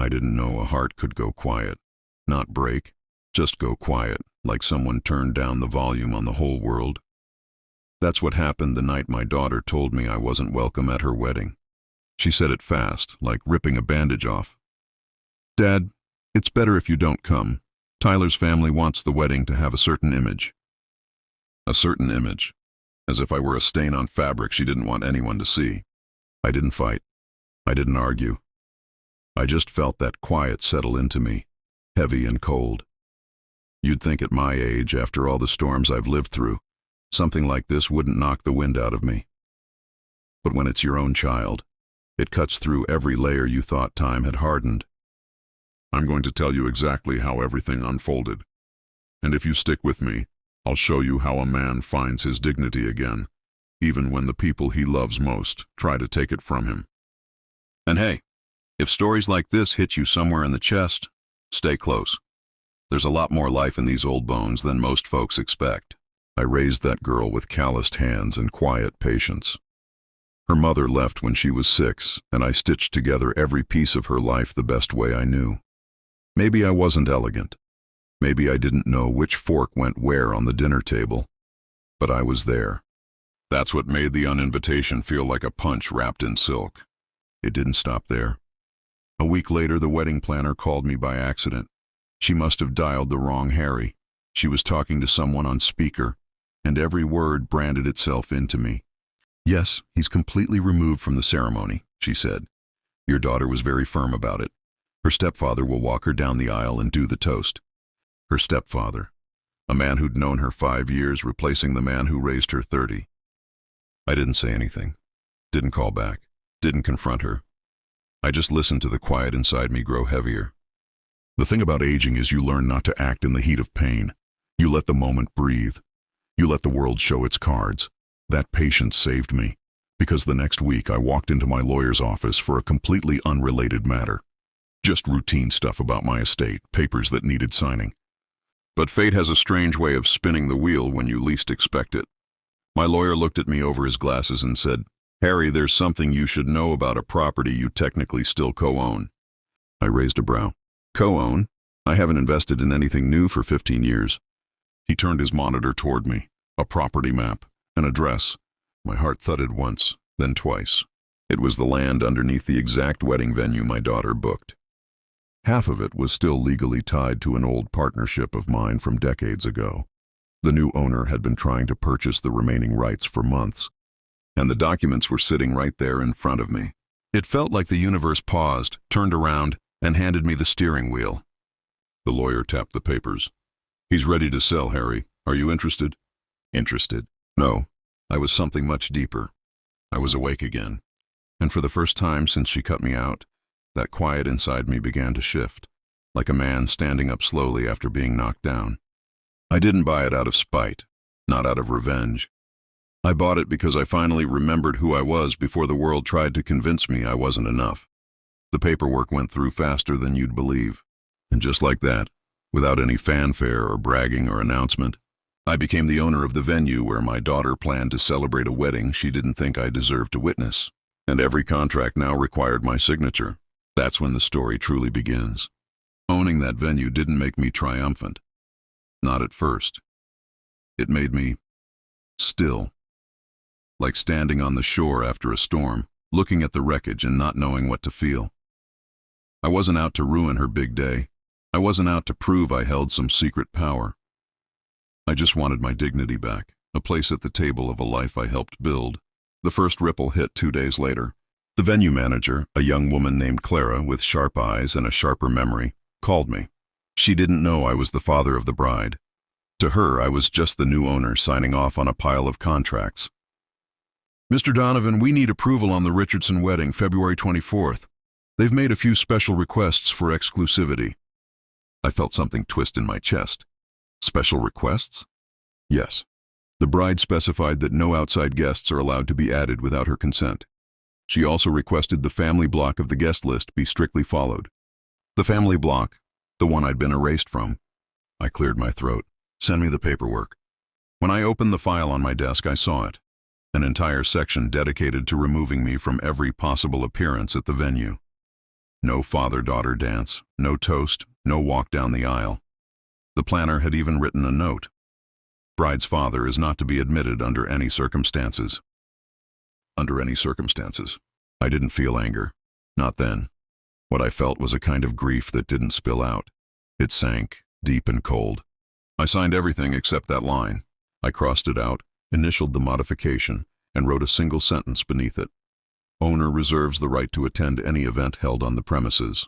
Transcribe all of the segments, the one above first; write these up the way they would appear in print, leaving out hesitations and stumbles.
I didn't know a heart could go quiet. Not break, just go quiet, like someone turned down the volume on the whole world. That's what happened the night my daughter told me I wasn't welcome at her wedding. She said it fast, like ripping a bandage off. "Dad, it's better if you don't come. Tyler's family wants the wedding to have a certain image." A certain image. As if I were a stain on fabric she didn't want anyone to see. I didn't fight. I didn't argue. I just felt that quiet settle into me, heavy and cold. You'd think at my age, after all the storms I've lived through, something like this wouldn't knock the wind out of me. But when it's your own child, it cuts through every layer you thought time had hardened. I'm going to tell you exactly how everything unfolded. And if you stick with me, I'll show you how a man finds his dignity again, even when the people he loves most try to take it from him. And hey, if stories like this hit you somewhere in the chest, stay close. There's a lot more life in these old bones than most folks expect. I raised that girl with calloused hands and quiet patience. Her mother left when she was 6, and I stitched together every piece of her life the best way I knew. Maybe I wasn't elegant. Maybe I didn't know which fork went where on the dinner table. But I was there. That's what made the uninvitation feel like a punch wrapped in silk. It didn't stop there. A week later, the wedding planner called me by accident. She must have dialed the wrong Harry. She was talking to someone on speaker, and every word branded itself into me. "Yes, he's completely removed from the ceremony," she said. "Your daughter was very firm about it. Her stepfather will walk her down the aisle and do the toast." Her stepfather, a man who'd known her 5 years, replacing the man who raised her 30. I didn't say anything, didn't call back, didn't confront her. I just listened to the quiet inside me grow heavier. The thing about aging is you learn not to act in the heat of pain. You let the moment breathe. You let the world show its cards. That patience saved me, because the next week I walked into my lawyer's office for a completely unrelated matter. Just routine stuff about my estate, papers that needed signing. But fate has a strange way of spinning the wheel when you least expect it. My lawyer looked at me over his glasses and said, "Harry, there's something you should know about a property you technically still co-own." I raised a brow. "Co-own? I haven't invested in anything new for 15 years. He turned his monitor toward me. A property map, an address. My heart thudded once, then twice. It was the land underneath the exact wedding venue my daughter booked. Half of it was still legally tied to an old partnership of mine from decades ago. The new owner had been trying to purchase the remaining rights for months, and the documents were sitting right there in front of me. It felt like the universe paused, turned around, and handed me the steering wheel. The lawyer tapped the papers. "He's ready to sell, Harry. Are you interested?" Interested? No. I was something much deeper. I was awake again. And for the first time since she cut me out, that quiet inside me began to shift, like a man standing up slowly after being knocked down. I didn't buy it out of spite, not out of revenge. I bought it because I finally remembered who I was before the world tried to convince me I wasn't enough. The paperwork went through faster than you'd believe. And just like that, without any fanfare or bragging or announcement, I became the owner of the venue where my daughter planned to celebrate a wedding she didn't think I deserved to witness. And every contract now required my signature. That's when the story truly begins. Owning that venue didn't make me triumphant. Not at first. It made me still. Like standing on the shore after a storm, looking at the wreckage and not knowing what to feel. I wasn't out to ruin her big day. I wasn't out to prove I held some secret power. I just wanted my dignity back, a place at the table of a life I helped build. The first ripple hit 2 days later. The venue manager, a young woman named Clara with sharp eyes and a sharper memory, called me. She didn't know I was the father of the bride. To her, I was just the new owner signing off on a pile of contracts. "Mr. Donovan, we need approval on the Richardson wedding, February 24th. They've made a few special requests for exclusivity." I felt something twist in my chest. Special requests? Yes. The bride specified that no outside guests are allowed to be added without her consent. She also requested the family block of the guest list be strictly followed. The family block, the one I'd been erased from. I cleared my throat. "Send me the paperwork." When I opened the file on my desk, I saw it. An entire section dedicated to removing me from every possible appearance at the venue. No father-daughter dance, no toast, no walk down the aisle. The planner had even written a note. Bride's father is not to be admitted under any circumstances. Under any circumstances. I didn't feel anger. Not then. What I felt was a kind of grief that didn't spill out. It sank, deep and cold. I signed everything except that line. I crossed it out, initialed the modification, and wrote a single sentence beneath it. Owner reserves the right to attend any event held on the premises.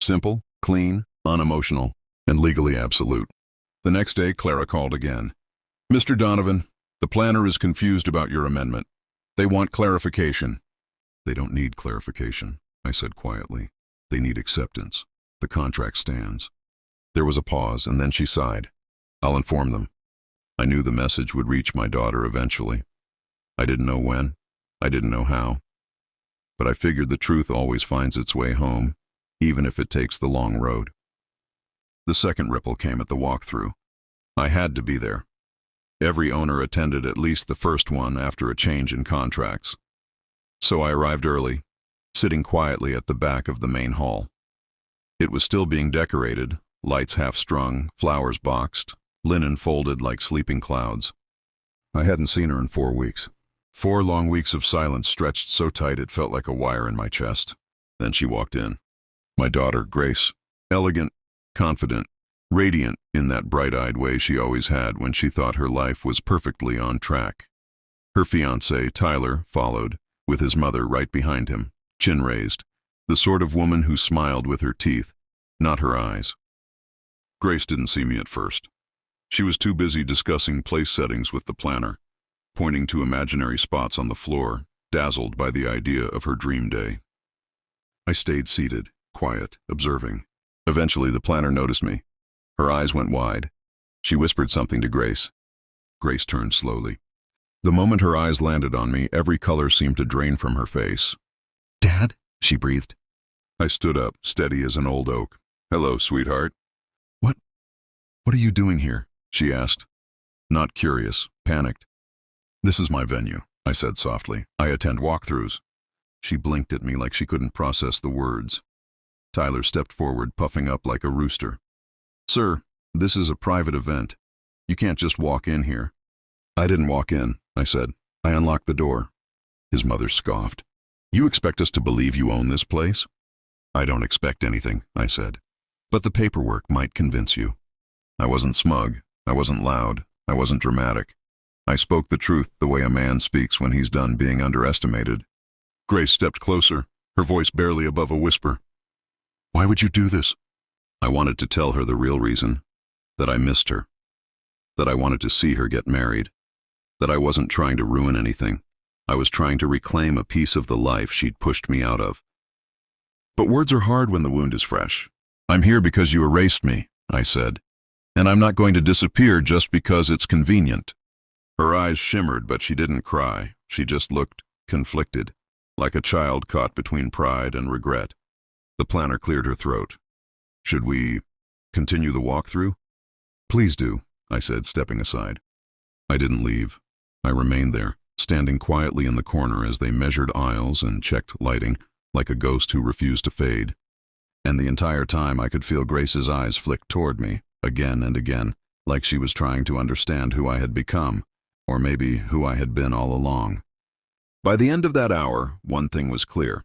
Simple, clean, unemotional, and legally absolute. The next day, Clara called again. Mr. Donovan, the planner is confused about your amendment. They want clarification. They don't need clarification, I said quietly. They need acceptance. The contract stands. There was a pause, and then she sighed. I'll inform them. I knew the message would reach my daughter eventually. I didn't know when. I didn't know how. But I figured the truth always finds its way home, even if it takes the long road. The second ripple came at the walkthrough. I had to be there. Every owner attended at least the first one after a change in contracts. So I arrived early, sitting quietly at the back of the main hall. It was still being decorated, lights half-strung, flowers boxed, linen folded like sleeping clouds. I hadn't seen her in 4 weeks. 4 long weeks of silence stretched so tight it felt like a wire in my chest. Then she walked in. My daughter, Grace, elegant, confident, radiant in that bright-eyed way she always had when she thought her life was perfectly on track. Her fiancé, Tyler, followed, with his mother right behind him, chin raised, the sort of woman who smiled with her teeth, not her eyes. Grace didn't see me at first. She was too busy discussing place settings with the planner, pointing to imaginary spots on the floor, dazzled by the idea of her dream day. I stayed seated, quiet, observing. Eventually, the planner noticed me. Her eyes went wide. She whispered something to Grace. Grace turned slowly. The moment her eyes landed on me, every color seemed to drain from her face. "Dad?" she breathed. I stood up, steady as an old oak. "Hello, sweetheart." What are you doing here?" she asked. Not curious, panicked. "This is my venue," I said softly. "I attend walkthroughs." She blinked at me like she couldn't process the words. Tyler stepped forward, puffing up like a rooster. "Sir, this is a private event. You can't just walk in here." "I didn't walk in," I said. "I unlocked the door." His mother scoffed. "You expect us to believe you own this place?" "I don't expect anything," I said. "But the paperwork might convince you." I wasn't smug. I wasn't loud. I wasn't dramatic. I spoke the truth the way a man speaks when he's done being underestimated. Grace stepped closer, her voice barely above a whisper. "Why would you do this?" I wanted to tell her the real reason, that I missed her, that I wanted to see her get married, that I wasn't trying to ruin anything. I was trying to reclaim a piece of the life she'd pushed me out of. But words are hard when the wound is fresh. "I'm here because you erased me," I said. "And I'm not going to disappear just because it's convenient." Her eyes shimmered, but she didn't cry. She just looked conflicted, like a child caught between pride and regret. The planner cleared her throat. "Should we continue the walkthrough?" "Please do," I said, stepping aside. I didn't leave. I remained there, standing quietly in the corner as they measured aisles and checked lighting, like a ghost who refused to fade. And the entire time I could feel Grace's eyes flick toward me, again and again, like she was trying to understand who I had become, or maybe who I had been all along. By the end of that hour, one thing was clear.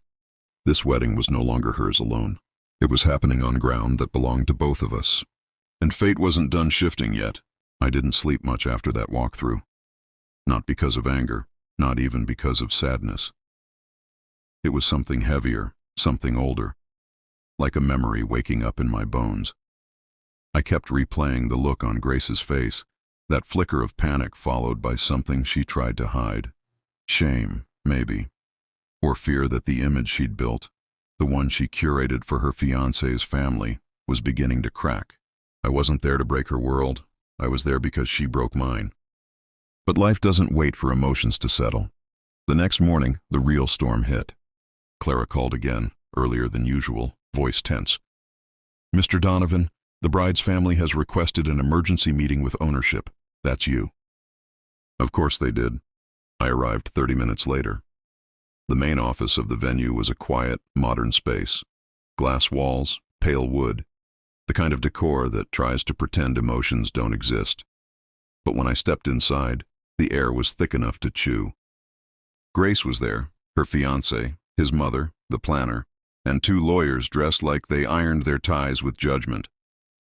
This wedding was no longer hers alone. It was happening on ground that belonged to both of us. And fate wasn't done shifting yet. I didn't sleep much after that walkthrough. Not because of anger, not even because of sadness. It was something heavier, something older, like a memory waking up in my bones. I kept replaying the look on Grace's face, that flicker of panic followed by something she tried to hide. Shame, maybe. Or fear that the image she'd built, the one she curated for her fiancé's family, was beginning to crack. I wasn't there to break her world. I was there because she broke mine. But life doesn't wait for emotions to settle. The next morning, the real storm hit. Clara called again, earlier than usual, voice tense. "Mr. Donovan, the bride's family has requested an emergency meeting with ownership. That's you." Of course they did. I arrived 30 minutes later. The main office of the venue was a quiet, modern space, glass walls, pale wood, the kind of decor that tries to pretend emotions don't exist. But when I stepped inside, the air was thick enough to chew. Grace was there, her fiancé, his mother, the planner, and two lawyers dressed like they ironed their ties with judgment.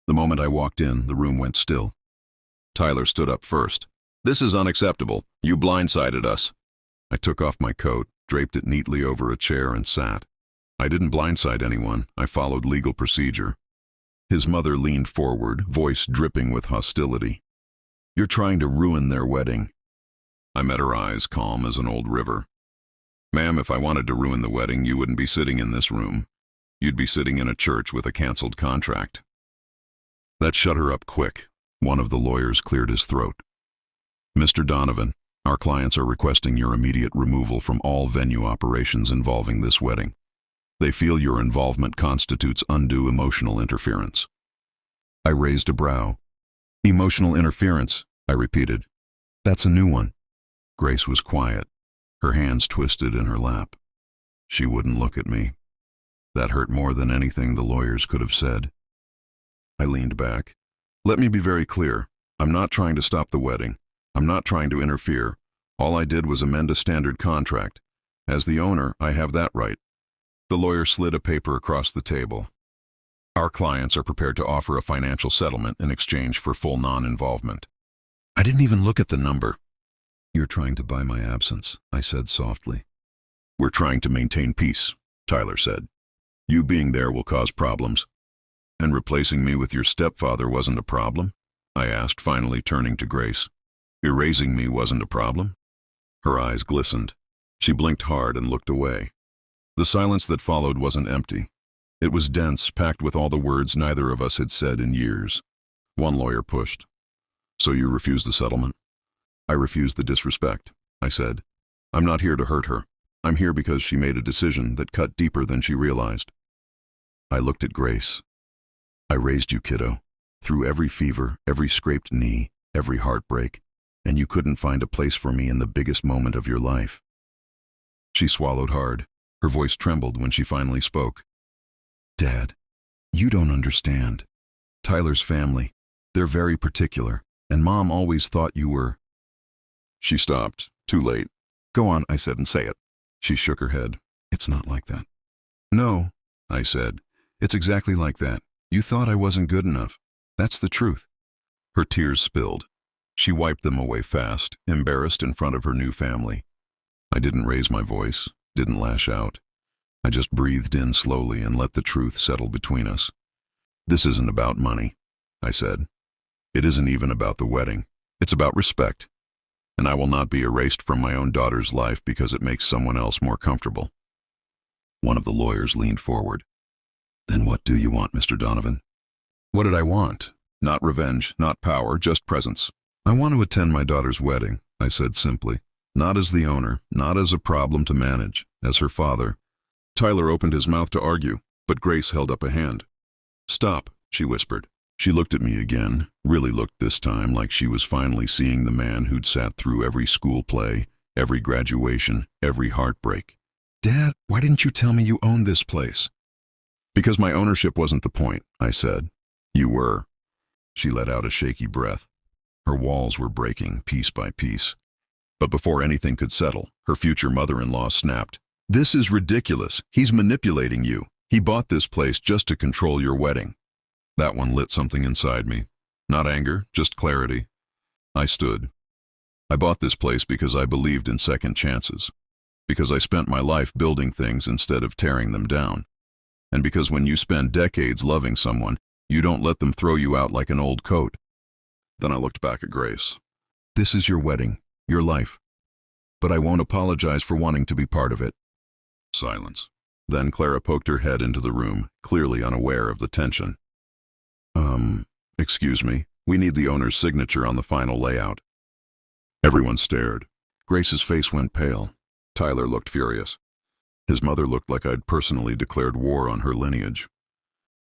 The moment I walked in, the room went still. Tyler stood up first. "This is unacceptable. You blindsided us." I took off my coat, draped it neatly over a chair, and sat. I didn't blindside anyone. I followed legal procedure. His mother leaned forward, voice dripping with hostility. "You're trying to ruin their wedding." I met her eyes, calm as an old river. "Ma'am, if I wanted to ruin the wedding, you wouldn't be sitting in this room. You'd be sitting in a church with a canceled contract." That shut her up quick. One of the lawyers cleared his throat. "Mr. Donovan, our clients are requesting your immediate removal from all venue operations involving this wedding. They feel your involvement constitutes undue emotional interference." I raised a brow. "Emotional interference," I repeated. "That's a new one." Grace was quiet, her hands twisted in her lap. She wouldn't look at me. That hurt more than anything the lawyers could have said. I leaned back. "Let me be very clear. I'm not trying to stop the wedding. I'm not trying to interfere. All I did was amend a standard contract. As the owner, I have that right." The lawyer slid a paper across the table. "Our clients are prepared to offer a financial settlement in exchange for full non-involvement." I didn't even look at the number. "You're trying to buy my absence," I said softly. "We're trying to maintain peace," Tyler said. "You being there will cause problems." "And replacing me with your stepfather wasn't a problem?" I asked, finally turning to Grace. "Erasing me wasn't a problem?" Her eyes glistened. She blinked hard and looked away. The silence that followed wasn't empty. It was dense, packed with all the words neither of us had said in years. One lawyer pushed. "So you refuse the settlement?" "I refuse the disrespect," I said. "I'm not here to hurt her. I'm here because she made a decision that cut deeper than she realized." I looked at Grace. "I raised you, kiddo, through every fever, every scraped knee, every heartbreak, and you couldn't find a place for me in the biggest moment of your life." She swallowed hard. Her voice trembled when she finally spoke. "Dad, you don't understand. Tyler's family, they're very particular, and Mom always thought you were—" She stopped, too late. "Go on," I said, "and say it." She shook her head. "It's not like that." "No," I said. "It's exactly like that. You thought I wasn't good enough. That's the truth." Her tears spilled. She wiped them away fast, embarrassed in front of her new family. I didn't raise my voice, didn't lash out. I just breathed in slowly and let the truth settle between us. "This isn't about money," I said. "It isn't even about the wedding. It's about respect. And I will not be erased from my own daughter's life because it makes someone else more comfortable." One of the lawyers leaned forward. "Then what do you want, Mr. Donovan?" What did I want? Not revenge, not power, just presence. "I want to attend my daughter's wedding," I said simply. "Not as the owner, not as a problem to manage, as her father." Tyler opened his mouth to argue, but Grace held up a hand. "Stop," she whispered. She looked at me again, really looked this time like she was finally seeing the man who'd sat through every school play, every graduation, every heartbreak. "Dad, why didn't you tell me you owned this place?" "Because my ownership wasn't the point," I said. "You were." She let out a shaky breath. Her walls were breaking, piece by piece. But before anything could settle, her future mother-in-law snapped. "This is ridiculous. He's manipulating you. He bought this place just to control your wedding." That one lit something inside me. Not anger, just clarity. I stood. "I bought this place because I believed in second chances. Because I spent my life building things instead of tearing them down. And because when you spend decades loving someone, you don't let them throw you out like an old coat." Then I looked back at Grace. "This is your wedding, your life. But I won't apologize for wanting to be part of it." Silence. Then Clara poked her head into the room, clearly unaware of the tension. Excuse me, we need the owner's signature on the final layout." Everyone stared. Grace's face went pale. Tyler looked furious. His mother looked like I'd personally declared war on her lineage.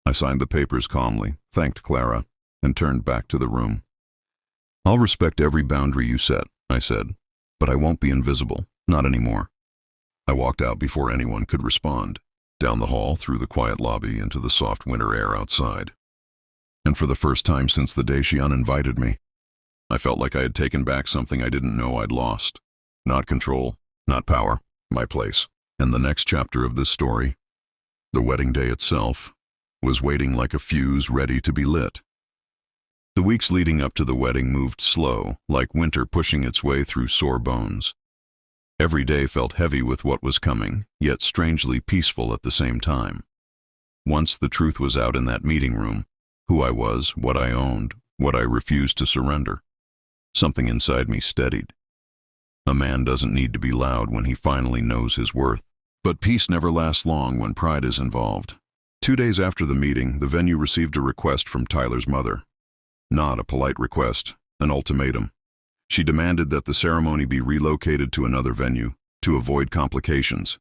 I signed the papers calmly, thanked Clara, and turned back to the room. "I'll respect every boundary you set," I said, "but I won't be invisible, not anymore." I walked out before anyone could respond. down the hall, through the quiet lobby, into the soft winter air outside. And for the first time since the day she uninvited me, I felt like I had taken back something I didn't know I'd lost. Not control, not power, my place. And the next chapter of this story, the wedding day itself, was waiting like a fuse ready to be lit. The weeks leading up to the wedding moved slow, like winter pushing its way through sore bones. Every day felt heavy with what was coming, yet strangely peaceful at the same time. Once the truth was out in that meeting room, who I was, what I owned, what I refused to surrender, something inside me steadied. A man doesn't need to be loud when he finally knows his worth. But peace never lasts long when pride is involved. 2 days after the meeting, the venue received a request from Tyler's mother. Not a polite request, an ultimatum. She demanded that the ceremony be relocated to another venue, to avoid complications.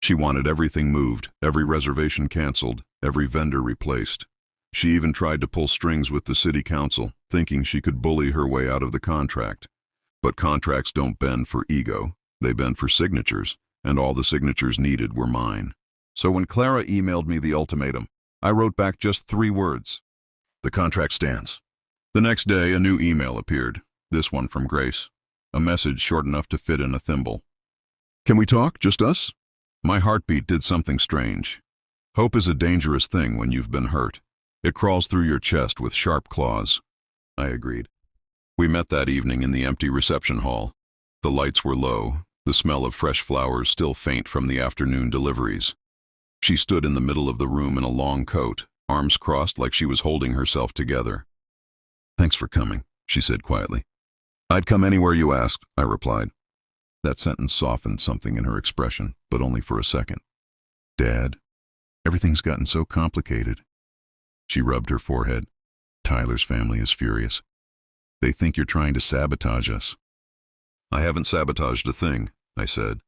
She wanted everything moved, every reservation canceled, every vendor replaced. She even tried to pull strings with the city council, thinking she could bully her way out of the contract. But contracts don't bend for ego, they bend for signatures, and all the signatures needed were mine. So when Clara emailed me the ultimatum, I wrote back just 3 words. The contract stands. The next day, a new email appeared, this one from Grace, a message short enough to fit in a thimble. Can we talk, just us? My heartbeat did something strange. Hope is a dangerous thing when you've been hurt. It crawls through your chest with sharp claws. I agreed. We met that evening in the empty reception hall. The lights were low, the smell of fresh flowers still faint from the afternoon deliveries. She stood in the middle of the room in a long coat, arms crossed like she was holding herself together. Thanks for coming, she said quietly. I'd come anywhere you asked, I replied. That sentence softened something in her expression, but only for a second. Dad, everything's gotten so complicated. She rubbed her forehead. Tyler's family is furious. They think you're trying to sabotage us. I haven't sabotaged a thing, I said.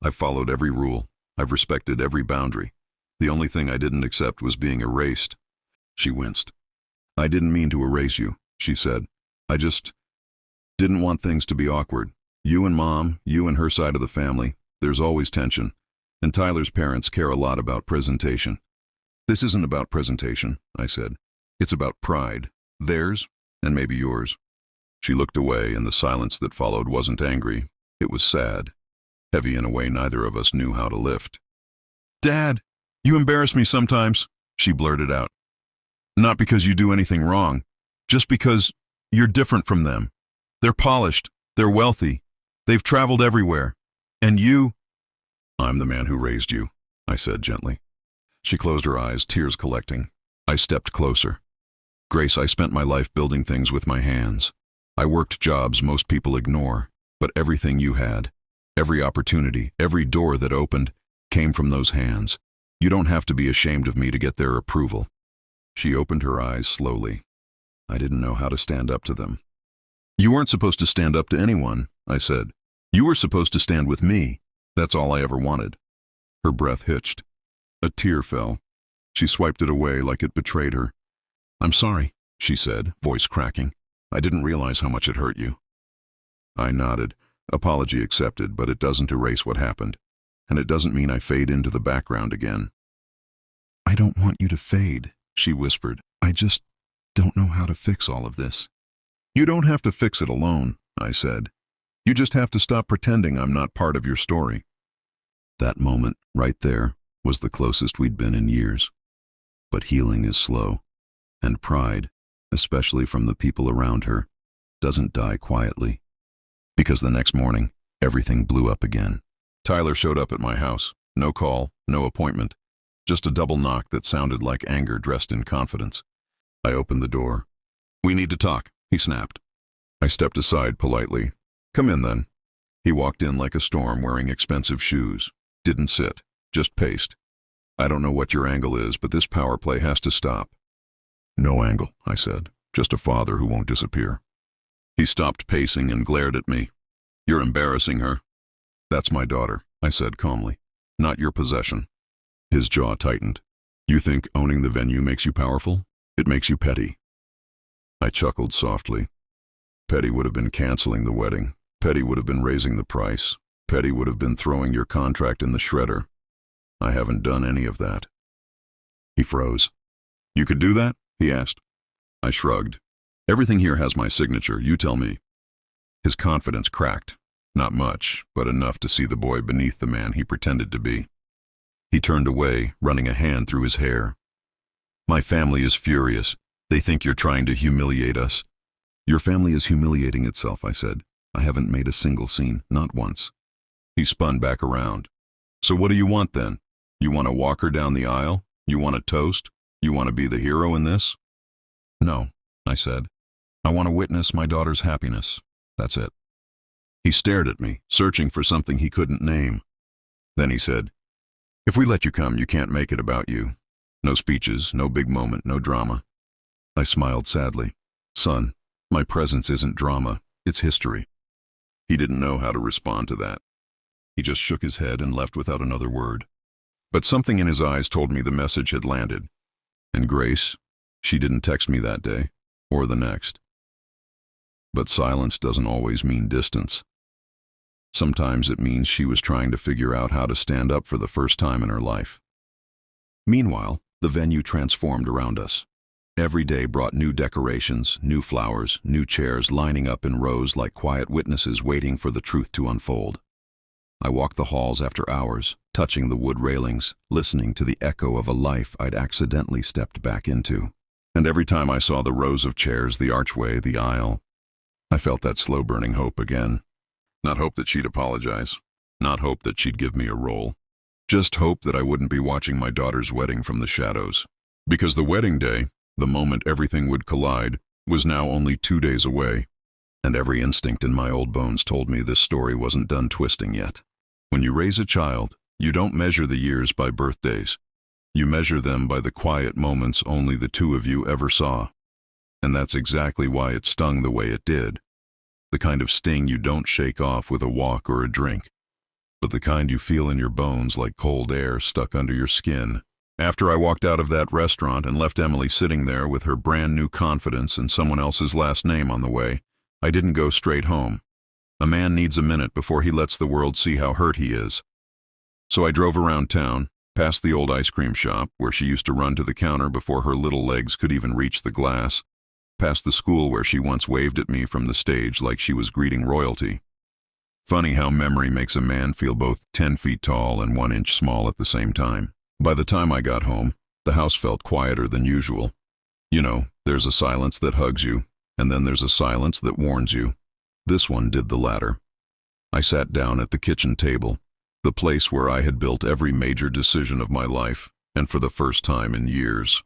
I've followed every rule. I've respected every boundary. The only thing I didn't accept was being erased. She winced. I didn't mean to erase you, she said. I just didn't want things to be awkward. You and Mom, you and her side of the family, there's always tension. And Tyler's parents care a lot about presentation. This isn't about presentation, I said. It's about pride. Theirs, and maybe yours. She looked away, and the silence that followed wasn't angry. It was sad, heavy in a way neither of us knew how to lift. Dad, you embarrass me sometimes, she blurted out. Not because you do anything wrong, just because you're different from them. They're polished, they're wealthy, they've traveled everywhere. And you... I'm the man who raised you, I said gently. She closed her eyes, tears collecting. I stepped closer. Grace, I spent my life building things with my hands. I worked jobs most people ignore, but everything you had, every opportunity, every door that opened, came from those hands. You don't have to be ashamed of me to get their approval. She opened her eyes slowly. I didn't know how to stand up to them. You weren't supposed to stand up to anyone, I said. You were supposed to stand with me. That's all I ever wanted. Her breath hitched. A tear fell. She swiped it away like it betrayed her. I'm sorry, she said, voice cracking. I didn't realize how much it hurt you. I nodded. Apology accepted, but it doesn't erase what happened. And it doesn't mean I fade into the background again. I don't want you to fade, she whispered. I just don't know how to fix all of this. You don't have to fix it alone, I said. You just have to stop pretending I'm not part of your story. That moment, right there, was the closest we'd been in years. But healing is slow, and pride, especially from the people around her, doesn't die quietly. Because the next morning, everything blew up again. Tyler showed up at my house. No call, no appointment. Just a double knock that sounded like anger dressed in confidence. I opened the door. We need to talk, he snapped. I stepped aside politely. Come in then. He walked in like a storm wearing expensive shoes. Didn't sit, just paced. I don't know what your angle is, but this power play has to stop. No angle, I said. Just a father who won't disappear. He stopped pacing and glared at me. You're embarrassing her. That's my daughter, I said calmly. Not your possession. His jaw tightened. You think owning the venue makes you powerful? It makes you petty. I chuckled softly. Petty would have been canceling the wedding. Petty would have been raising the price. Petty would have been throwing your contract in the shredder. I haven't done any of that. He froze. You could do that? He asked. I shrugged. Everything here has my signature, you tell me. His confidence cracked. Not much, but enough to see the boy beneath the man he pretended to be. He turned away, running a hand through his hair. My family is furious. They think you're trying to humiliate us. Your family is humiliating itself, I said. I haven't made a single scene, not once. He spun back around. So what do you want then? You want to walk her down the aisle? You want a toast? You want to be the hero in this? No, I said. I want to witness my daughter's happiness. That's it. He stared at me, searching for something he couldn't name. Then he said, if we let you come, you can't make it about you. No speeches, no big moment, no drama. I smiled sadly. Son, my presence isn't drama, it's history. He didn't know how to respond to that. He just shook his head and left without another word. But something in his eyes told me the message had landed. And Grace, she didn't text me that day, or the next. But silence doesn't always mean distance. Sometimes it means she was trying to figure out how to stand up for the first time in her life. Meanwhile, the venue transformed around us. Every day brought new decorations, new flowers, new chairs lining up in rows like quiet witnesses waiting for the truth to unfold. I walked the halls after hours, touching the wood railings, listening to the echo of a life I'd accidentally stepped back into. And every time I saw the rows of chairs, the archway, the aisle, I felt that slow-burning hope again. Not hope that she'd apologize. Not hope that she'd give me a role. Just hope that I wouldn't be watching my daughter's wedding from the shadows. Because the wedding day, the moment everything would collide, was now only 2 days away. And every instinct in my old bones told me this story wasn't done twisting yet. When you raise a child, you don't measure the years by birthdays. You measure them by the quiet moments only the two of you ever saw. And that's exactly why it stung the way it did. The kind of sting you don't shake off with a walk or a drink, but the kind you feel in your bones like cold air stuck under your skin. After I walked out of that restaurant and left Emily sitting there with her brand new confidence and someone else's last name on the way, I didn't go straight home. A man needs a minute before he lets the world see how hurt he is. So I drove around town, past the old ice cream shop where she used to run to the counter before her little legs could even reach the glass, past the school where she once waved at me from the stage like she was greeting royalty. Funny how memory makes a man feel both 10 feet tall and 1 inch small at the same time. By the time I got home, the house felt quieter than usual. You know, there's a silence that hugs you, and then there's a silence that warns you. This one did the latter. I sat down at the kitchen table, the place where I had built every major decision of my life, and for the first time in years.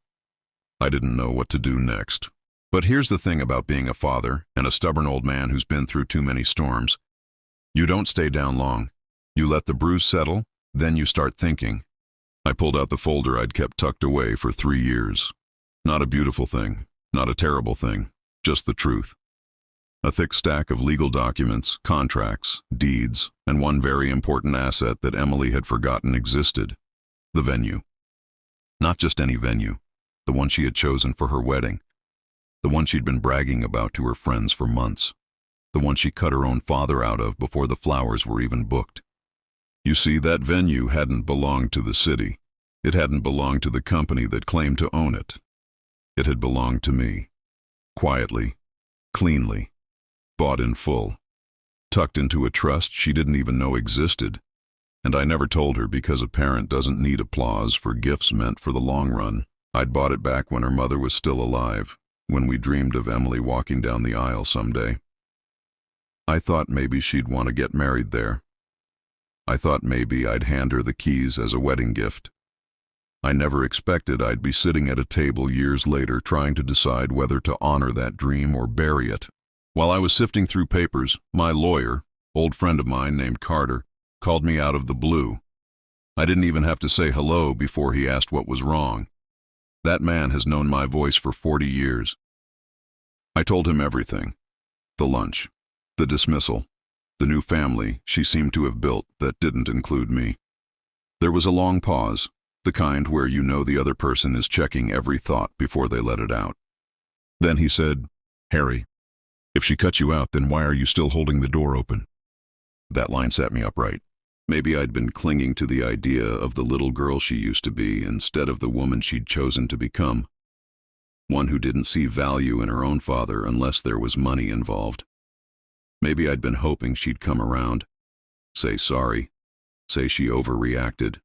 I didn't know what to do next. But here's the thing about being a father and a stubborn old man who's been through too many storms. You don't stay down long. You let the bruise settle, then you start thinking. I pulled out the folder I'd kept tucked away for 3 years. Not a beautiful thing, not a terrible thing, just the truth. A thick stack of legal documents, contracts, deeds, and one very important asset that Emily had forgotten existed. The venue. Not just any venue, the one she had chosen for her wedding. The one she'd been bragging about to her friends for months. The one she cut her own father out of before the flowers were even booked. You see, that venue hadn't belonged to the city. It hadn't belonged to the company that claimed to own it. It had belonged to me. Quietly, cleanly, bought in full, tucked into a trust she didn't even know existed. And I never told her because a parent doesn't need applause for gifts meant for the long run. I'd bought it back when her mother was still alive, when we dreamed of Emily walking down the aisle someday. I thought maybe she'd want to get married there. I thought maybe I'd hand her the keys as a wedding gift. I never expected I'd be sitting at a table years later trying to decide whether to honor that dream or bury it. While I was sifting through papers, my lawyer, old friend of mine named Carter, called me out of the blue. I didn't even have to say hello before he asked what was wrong. That man has known my voice for 40 years. I told him everything. The lunch, the dismissal, the new family she seemed to have built that didn't include me. There was a long pause, the kind where you know the other person is checking every thought before they let it out. Then he said, "Harry, if she cut you out, then why are you still holding the door open?" That line sat me upright. Maybe I'd been clinging to the idea of the little girl she used to be instead of the woman she'd chosen to become. One who didn't see value in her own father unless there was money involved. Maybe I'd been hoping she'd come around, say sorry, say she overreacted,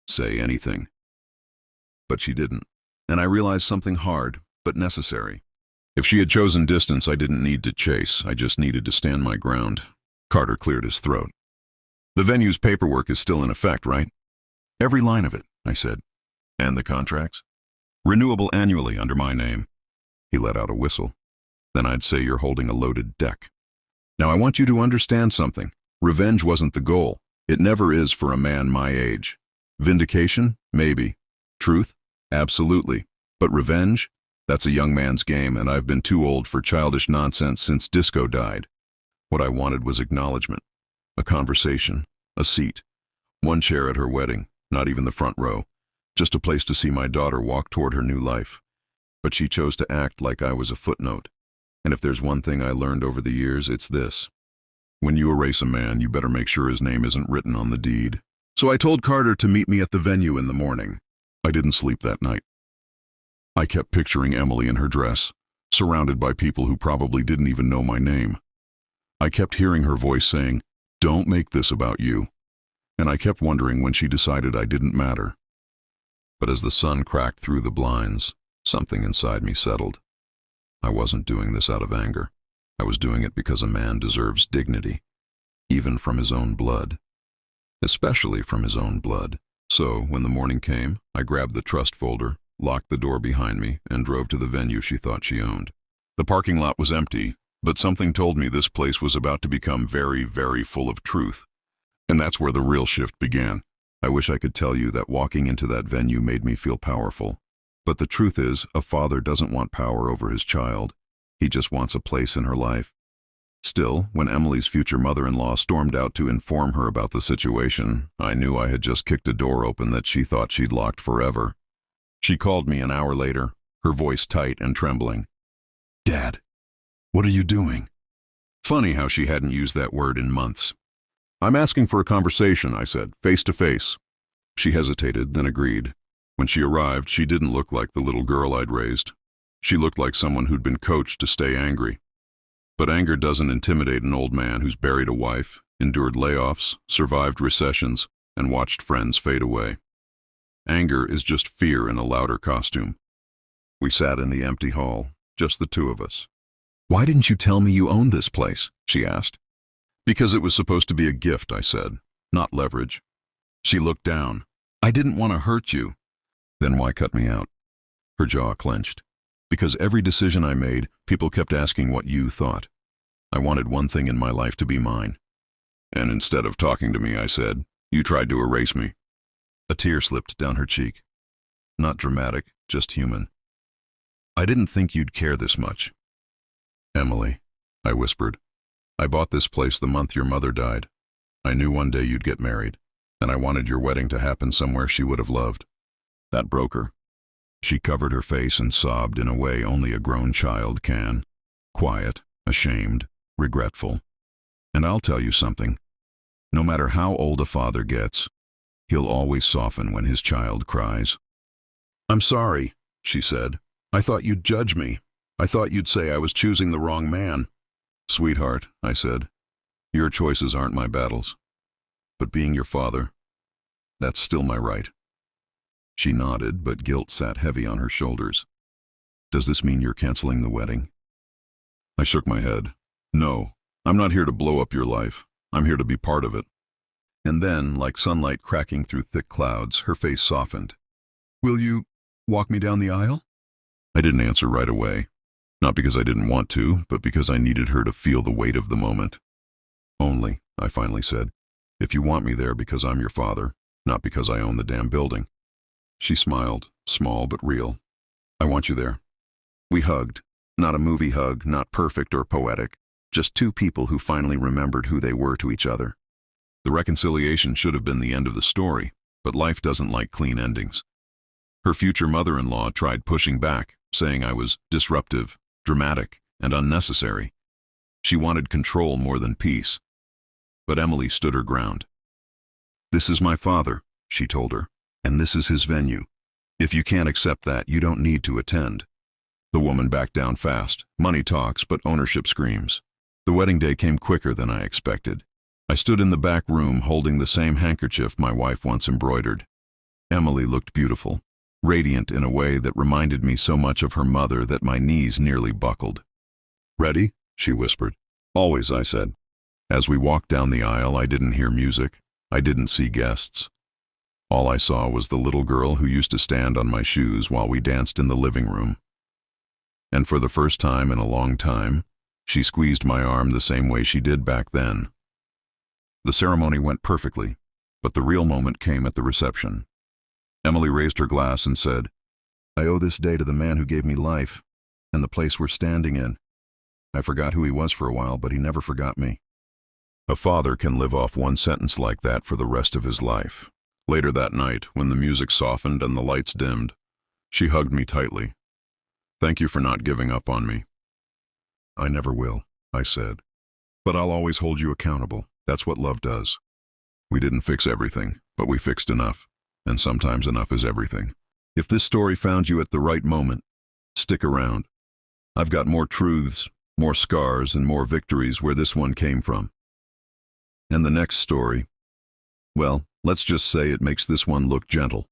say anything. But she didn't, and I realized something hard, but necessary. If she had chosen distance, I didn't need to chase, I just needed to stand my ground. Carter cleared his throat. The venue's paperwork is still in effect, right? Every line of it, I said. And the contracts? Renewable annually under my name. He let out a whistle. Then I'd say you're holding a loaded deck. Now I want you to understand something. Revenge wasn't the goal. It never is for a man my age. Vindication? Maybe. Truth? Absolutely. But revenge? That's a young man's game, and I've been too old for childish nonsense since Disco died. What I wanted was acknowledgement. A conversation, a seat, one chair at her wedding, not even the front row, just a place to see my daughter walk toward her new life. But she chose to act like I was a footnote. And if there's one thing I learned over the years, it's this. When you erase a man, you better make sure his name isn't written on the deed. So I told Carter to meet me at the venue in the morning. I didn't sleep that night. I kept picturing Emily in her dress, surrounded by people who probably didn't even know my name. I kept hearing her voice saying, "Don't make this about you." And I kept wondering when she decided I didn't matter. But as the sun cracked through the blinds, something inside me settled. I wasn't doing this out of anger. I was doing it because a man deserves dignity, even from his own blood. Especially from his own blood. So, when the morning came, I grabbed the trust folder, locked the door behind me, and drove to the venue she thought she owned. The parking lot was empty, but something told me this place was about to become very, very full of truth. And that's where the real shift began. I wish I could tell you that walking into that venue made me feel powerful. But the truth is, a father doesn't want power over his child. He just wants a place in her life. Still, when Emily's future mother-in-law stormed out to inform her about the situation, I knew I had just kicked a door open that she thought she'd locked forever. She called me an hour later, her voice tight and trembling. "Dad, what are you doing?" Funny how she hadn't used that word in months. "I'm asking for a conversation," I said, face to face. She hesitated, then agreed. When she arrived, she didn't look like the little girl I'd raised. She looked like someone who'd been coached to stay angry. But anger doesn't intimidate an old man who's buried a wife, endured layoffs, survived recessions, and watched friends fade away. Anger is just fear in a louder costume. We sat in the empty hall, just the two of us. "Why didn't you tell me you owned this place?" she asked. "Because it was supposed to be a gift," I said, "not leverage." She looked down. "I didn't want to hurt you." "Then why cut me out?" Her jaw clenched. "Because every decision I made, people kept asking what you thought. I wanted one thing in my life to be mine. And instead of talking to me, I said, you tried to erase me." A tear slipped down her cheek. Not dramatic, just human. "I didn't think you'd care this much." "Emily," I whispered, "I bought this place the month your mother died. I knew one day you'd get married, and I wanted your wedding to happen somewhere she would have loved. That broke her." She covered her face and sobbed in a way only a grown child can. Quiet, ashamed, regretful. And I'll tell you something. No matter how old a father gets, he'll always soften when his child cries. "I'm sorry," she said. "I thought you'd judge me. I thought you'd say I was choosing the wrong man." "Sweetheart," I said, "your choices aren't my battles. But being your father, that's still my right." She nodded, but guilt sat heavy on her shoulders. "Does this mean you're canceling the wedding?" I shook my head. "No, I'm not here to blow up your life. I'm here to be part of it." And then, like sunlight cracking through thick clouds, her face softened. "Will you walk me down the aisle?" I didn't answer right away. Not because I didn't want to, but because I needed her to feel the weight of the moment. "Only," I finally said, "if you want me there because I'm your father, not because I own the damn building." She smiled, small but real. "I want you there." We hugged. Not a movie hug, not perfect or poetic. Just two people who finally remembered who they were to each other. The reconciliation should have been the end of the story, but life doesn't like clean endings. Her future mother-in-law tried pushing back, saying I was disruptive, dramatic, and unnecessary. She wanted control more than peace. But Emily stood her ground. "This is my father," she told her, "and this is his venue. If you can't accept that, you don't need to attend." The woman backed down fast. Money talks, but ownership screams. The wedding day came quicker than I expected. I stood in the back room holding the same handkerchief my wife once embroidered. Emily looked beautiful, radiant in a way that reminded me so much of her mother that my knees nearly buckled. "Ready?" she whispered. "Always," I said. As we walked down the aisle, I didn't hear music. I didn't see guests. All I saw was the little girl who used to stand on my shoes while we danced in the living room. And for the first time in a long time, she squeezed my arm the same way she did back then. The ceremony went perfectly, but the real moment came at the reception. Emily raised her glass and said, "I owe this day to the man who gave me life, and the place we're standing in. I forgot who he was for a while, but he never forgot me." A father can live off one sentence like that for the rest of his life. Later that night, when the music softened and the lights dimmed, she hugged me tightly. "Thank you for not giving up on me." "I never will," I said. "But I'll always hold you accountable. That's what love does." We didn't fix everything, but we fixed enough. And sometimes enough is everything. If this story found you at the right moment, stick around. I've got more truths, more scars, and more victories where this one came from. And the next story, well, let's just say it makes this one look gentle.